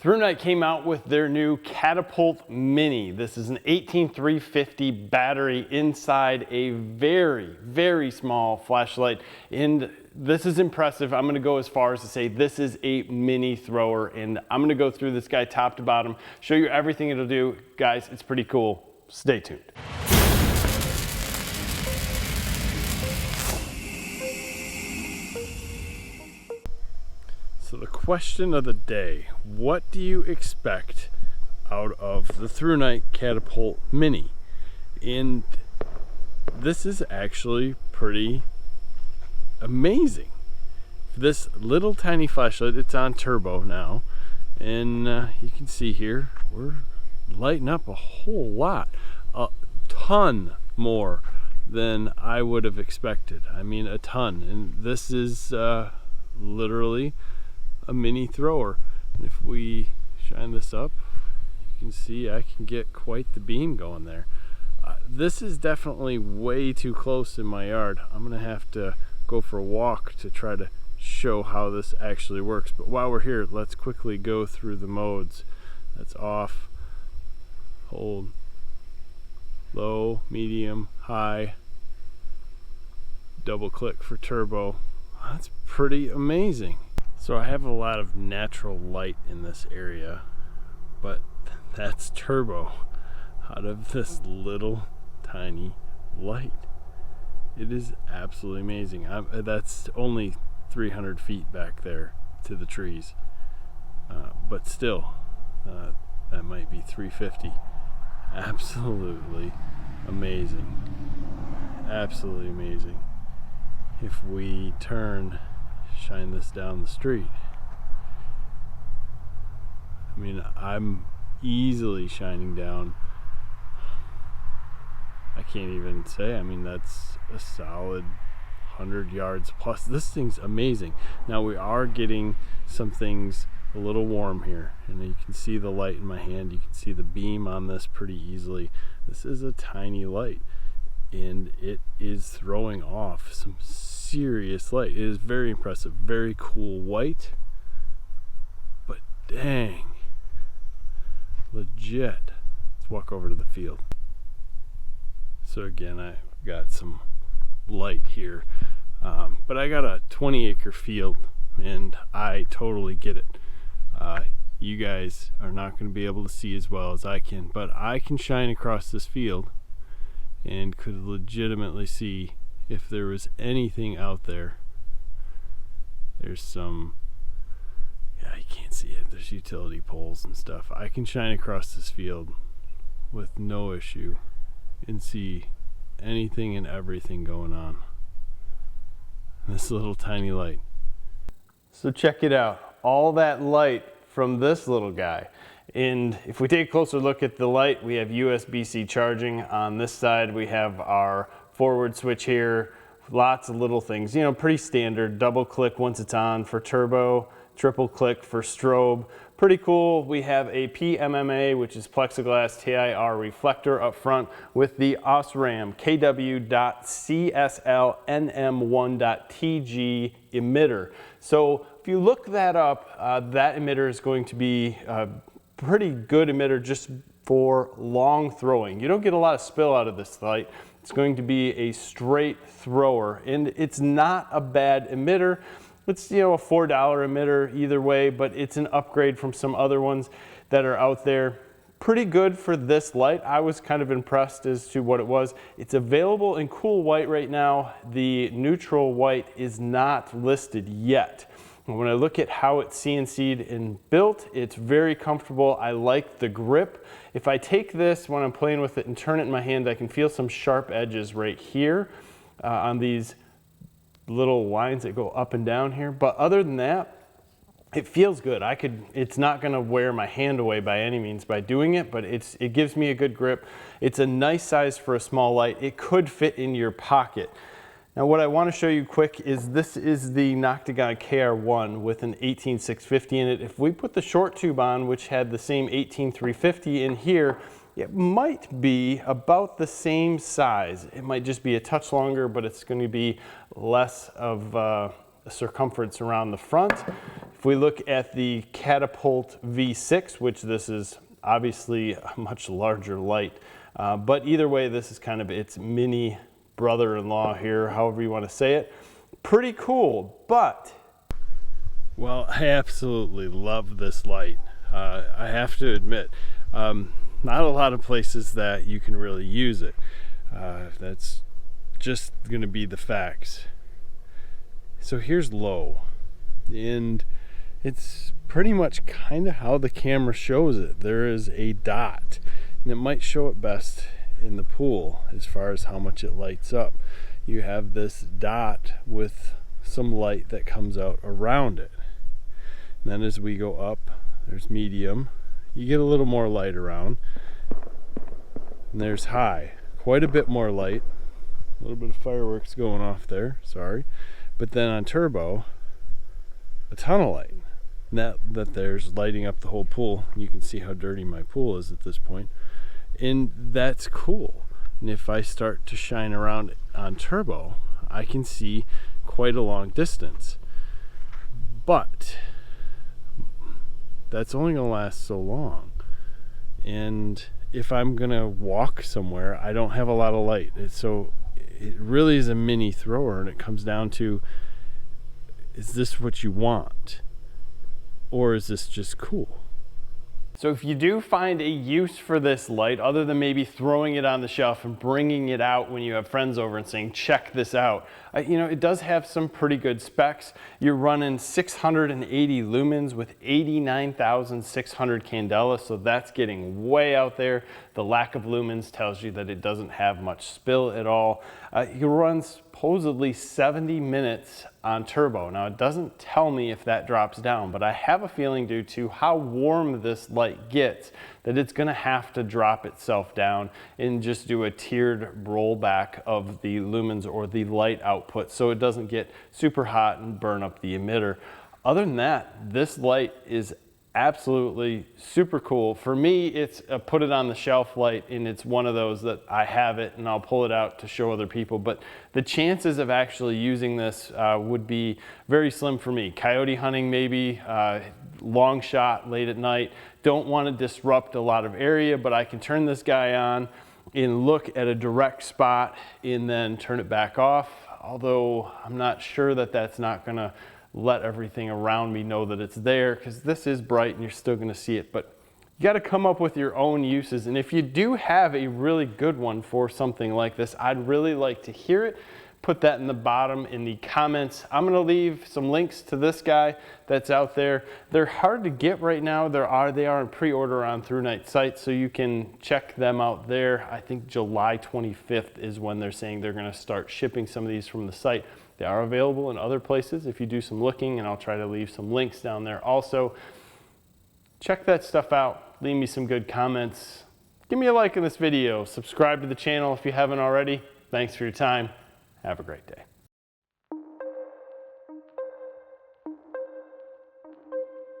Thrunite came out with their new Catapult Mini. This is an 18350 battery inside a very, very small flashlight. And this is impressive. I'm gonna go as far as to say this is a mini thrower, and I'm gonna go through this guy top to bottom, show you everything it'll do. Guys, it's pretty cool. Stay tuned. So the question of the day, what do you expect out of the Thrunite Catapult Mini? And this is actually pretty amazing. This little tiny flashlight, it's on turbo now, and you can see here, we're lighting up a whole lot, a ton more than I would have expected. I mean, a ton. And this is literally a mini thrower. And if we shine this up, you can see I can get quite the beam going there. This is definitely way too close in my yard. I'm gonna have to go for a walk to try to show how this actually works. But while we're here, let's quickly go through the modes. That's off, hold, low, medium, high, double click for turbo. That's pretty amazing. So I have a lot of natural light in this area, but that's turbo out of this little tiny light. It is absolutely amazing. That's only 300 feet back there to the trees, but still, that might be 350. Absolutely amazing. Absolutely amazing. If we shine this down the street, I mean, I'm easily shining down, I can't even say, I mean, that's a solid 100 yards plus. This thing's amazing. Now we are getting some things a little warm here, and you can see the light in my hand. You can see the beam on this pretty easily. This is a tiny light, and it is throwing off some serious light. It is very impressive, very cool white, but dang, legit. Let's walk over to the field. So again, I've got some light here, but I got a 20-acre field, and I totally get it. You guys are not going to be able to see as well as I can, but I can shine across this field and could legitimately see if there was anything out there. There's some, yeah, you can't see it, there's utility poles and stuff. I can shine across this field with no issue and see anything and everything going on. This little tiny light. So check it out, all that light from this little guy. And if we take a closer look at the light, we have USB-C charging. On this side, we have our forward switch here. Lots of little things, you know, pretty standard. Double click once it's on for turbo, triple click for strobe. Pretty cool. We have a PMMA, which is plexiglass TIR reflector up front with the OSRAM KW.CSLNM1.TG emitter. So if you look that up, that emitter is going to be a pretty good emitter just for long throwing. You don't get a lot of spill out of this light. It's going to be a straight thrower, and it's not a bad emitter. It's, you know, a $4 emitter either way, but it's an upgrade from some other ones that are out there. Pretty good for this light. I was kind of impressed as to what it was. It's available in cool white right now. The neutral white is not listed yet. And when I look at how it's CNC'd and built, it's very comfortable. I like the grip. If I take this when I'm playing with it and turn it in my hand, I can feel some sharp edges right here on these little lines that go up and down here. But other than that, it feels good. It's not gonna wear my hand away by any means by doing it, but it gives me a good grip. It's a nice size for a small light. It could fit in your pocket. Now what I want to show you quick is this is the Noctagon KR1 with an 18650 in it. If we put the short tube on, which had the same 18350 in here, it might be about the same size. It might just be a touch longer, but it's going to be less of a circumference around the front. If If we look at the Catapult V6, which this is obviously a much larger light, but either way, this is kind of its mini brother-in-law here, however you want to say it. Pretty cool, but, well, I absolutely love this light. I have to admit, not a lot of places that you can really use it. That's just going to be the facts. So here's low, and it's pretty much kind of how the camera shows it. There is a dot, and it might show it best in the pool as far as how much it lights up. You have this dot with some light that comes out around it. And then as we go up, there's medium. You get a little more light around. And there's high. Quite a bit more light. A little bit of fireworks going off there, sorry. But then on turbo, a ton of light. That there's lighting up the whole pool. You can see how dirty my pool is at this point. And that's cool. And if I start to shine around on turbo, I can see quite a long distance. But that's only gonna last so long. And if I'm gonna walk somewhere, I don't have a lot of light. So it really is a mini thrower, and it comes down to, is this what you want? Or is this just cool? So if you do find a use for this light, other than maybe throwing it on the shelf and bringing it out when you have friends over and saying, check this out, you know, it does have some pretty good specs. You're running 680 lumens with 89,600 candela, so that's getting way out there. The lack of lumens tells you that it doesn't have much spill at all. It runs supposedly 70 minutes on turbo. Now it doesn't tell me if that drops down, but I have a feeling due to how warm this light gets that it's going to have to drop itself down and just do a tiered rollback of the lumens or the light output so it doesn't get super hot and burn up the emitter. Other than that, this light is absolutely super cool. For me, it's a put it on the shelf light, and it's one of those that I have it and I'll pull it out to show other people, but the chances of actually using this would be very slim for me. Coyote hunting maybe, long shot late at night, don't want to disrupt a lot of area, but I can turn this guy on and look at a direct spot and then turn it back off, although I'm not sure that that's not going to let everything around me know that it's there, because this is bright and you're still going to see it. But you got to come up with your own uses, and if you do have a really good one for something like this, I'd really like to hear it. Put that in the bottom in the comments. I'm going to leave some links to this guy that's out there. They're hard to get right now. They are in pre-order on Thrunite site, so you can check them out there. I think July 25th is when they're saying they're going to start shipping some of these from the site. They are available in other places if you do some looking, and I'll try to leave some links down there also. Check that stuff out. Leave me some good comments. Give me a like in this video. Subscribe to the channel if you haven't already. Thanks for your time. Have a great day.